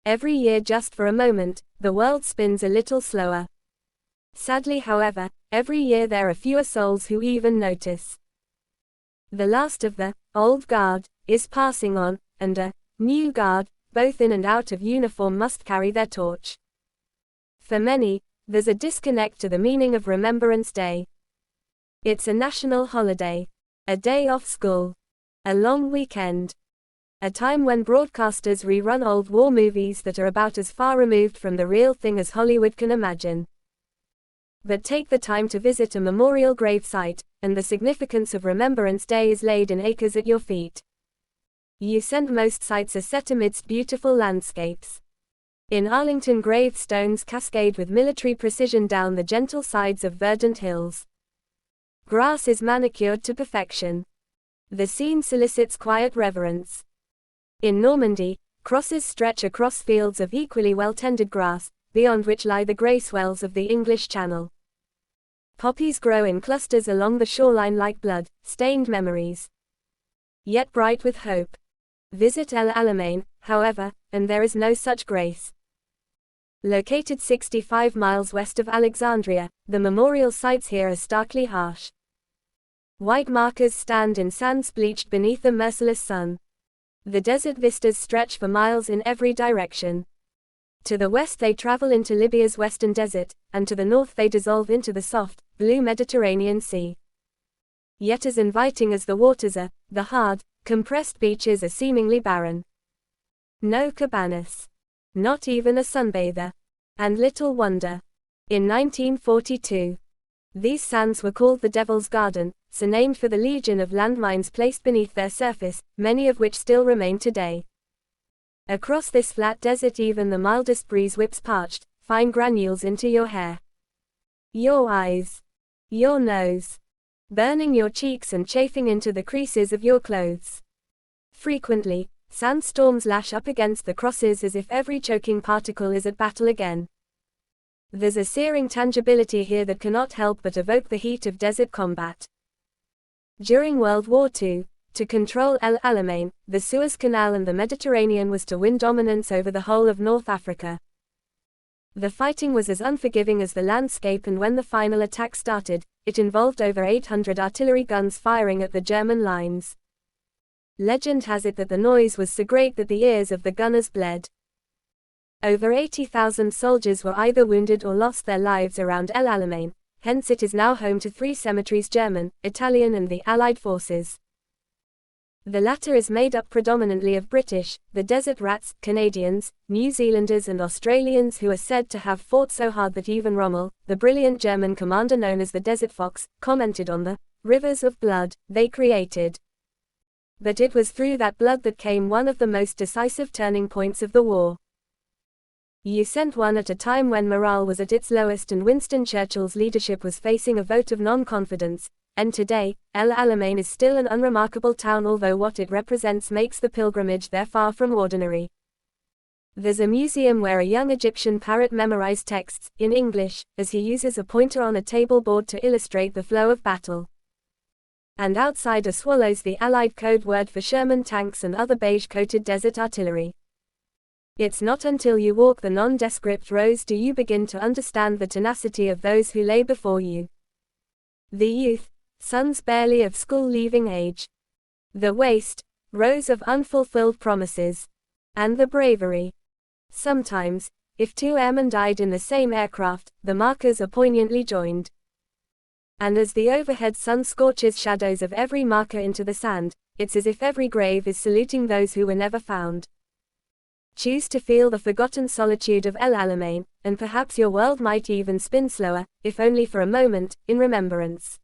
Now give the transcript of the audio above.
Every year, just for a moment, the world spins a little slower. Sadly, however, every year there are fewer souls who even notice. The last of the old guard is passing on, and a new guard, both in and out of uniform, must carry their torch. For many, there's a disconnect to the meaning of Remembrance Day. It's a national holiday, a day off school, a long weekend, a time when broadcasters rerun old war movies that are about as far removed from the real thing as Hollywood can imagine. But take the time to visit a memorial grave site, and the significance of Remembrance Day is laid in acres at your feet. Most sites are set amidst beautiful landscapes. In Arlington, gravestones cascade with military precision down the gentle sides of verdant hills. Grass is manicured to perfection. The scene solicits quiet reverence. In Normandy, crosses stretch across fields of equally well-tended grass, beyond which lie the grey swells of the English Channel. Poppies grow in clusters along the shoreline like blood-stained memories, yet bright with hope. Visit El Alamein, however, and there is no such grace. Located 65 miles west of Alexandria, the memorial sites here are starkly harsh. White markers stand in sands bleached beneath a merciless sun. The desert vistas stretch for miles in every direction. To the west they travel into Libya's western desert, and to the north they dissolve into the soft, blue Mediterranean Sea. Yet as inviting as the waters are, the hard, compressed beaches are seemingly barren. No cabanas. Not even a sunbather. And little wonder. In 1942, these sands were called the Devil's Garden, so named for the legion of landmines placed beneath their surface, many of which still remain today. Across this flat desert even the mildest breeze whips parched, fine granules into your hair, your eyes, your nose, burning your cheeks and chafing into the creases of your clothes. Frequently, sandstorms lash up against the crosses as if every choking particle is at battle again. There's a searing tangibility here that cannot help but evoke the heat of desert combat. During World War II, to control El Alamein, the Suez Canal and the Mediterranean was to win dominance over the whole of North Africa. The fighting was as unforgiving as the landscape, and when the final attack started, it involved over 800 artillery guns firing at the German lines. Legend has it that the noise was so great that the ears of the gunners bled. Over 80,000 soldiers were either wounded or lost their lives around El Alamein, hence it is now home to 3 cemeteries: German, Italian and the Allied forces. The latter is made up predominantly of British, the Desert Rats, Canadians, New Zealanders and Australians, who are said to have fought so hard that even Rommel, the brilliant German commander known as the Desert Fox, commented on the rivers of blood they created. But it was through that blood that came one of the most decisive turning points of the war. You sent one at a time when morale was at its lowest and Winston Churchill's leadership was facing a vote of non-confidence, and today, El Alamein is still an unremarkable town, although what it represents makes the pilgrimage there far from ordinary. There's a museum where a young Egyptian parrot memorized texts, in English, as he uses a pointer on a table board to illustrate the flow of battle. And outside are swallows, the Allied code word for Sherman tanks and other beige-coated desert artillery. It's not until you walk the nondescript rows do you begin to understand the tenacity of those who lay before you. The youth, sons barely of school-leaving age. The waste, rows of unfulfilled promises. And the bravery. Sometimes, if 2 airmen died in the same aircraft, the markers are poignantly joined. And as the overhead sun scorches shadows of every marker into the sand, it's as if every grave is saluting those who were never found. Choose to feel the forgotten solitude of El Alamein, and perhaps your world might even spin slower, if only for a moment, in remembrance.